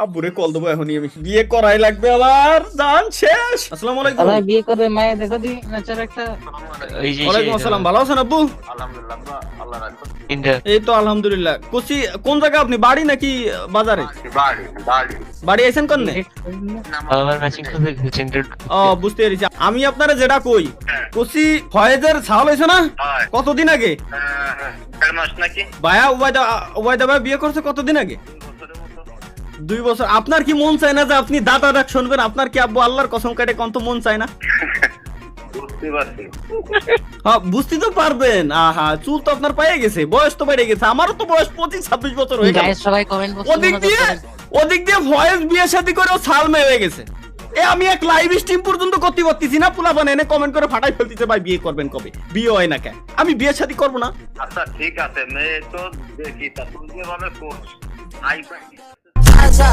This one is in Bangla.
আব্বুরে কল দেবো এখনই আমি, বিয়ে করাই লাগবে আমার, জান শেষ। আসসালামু আলাইকুম। দাদা বিয়ে করবে মায়ে দেখো দি নেচার একটা। ওয়ালাইকুম আসসালাম, ভালো আছেন আব্বু? আলহামদুলিল্লাহ আল্লাহ রাখো। এই তো আলহামদুলিল্লাহ। কুচি কোন জায়গা আপনি, বাড়ি নাকি বাজারে? বাড়ি বাড়ি বাড়ি আইছেন কোন? আমার ম্যাচিং করে দেখেছেন ও বুঝতে পেরেছি। আমি আপনারা যেটা কই, কুচি ফয়েজের ছাল হয়েছে না হয়। কতদিন আগে? 4 মাস নাকি ভাইয়া উবাইদা ভাই বিয়ে করছে কতদিন আগে? 2 বছর। আপনার কি মন চায় না যে আপনি দাদা ডাক শুনবেন? আপনার কি আব্বু আল্লাহর কসম কাটে কত মন চায় না? বুঝতে পারছি। হ্যাঁ বুঝতে তো পারবেন। আহা, চুল তো আপনার পেয়ে গেছে, বয়স তো বেড়ে গেছে। আমারও তো বয়স 25-26 বছর হয়ে গেল। গাইস সবাই কমেন্ট বক্সে ওদিক দিয়ে ভয়েস বিয়ে শাদী করে ছাল মেয়ে হয়ে গেছে। আমি এক লাইভ স্ট্রিম পর্যন্ত করতে পারতেছি না, পোলা বানায় কমেন্ট করে ফাটাই ফেলতেছে, ভাই বিয়ে করবেন কবে? বিয়ে হয় না কেন? আমি বিয়ে শাদী করবো না। আচ্ছা ঠিক আছে, মেয়ে তো দেখি তা তুমি যেভাবে করছ আই পাই। আচ্ছা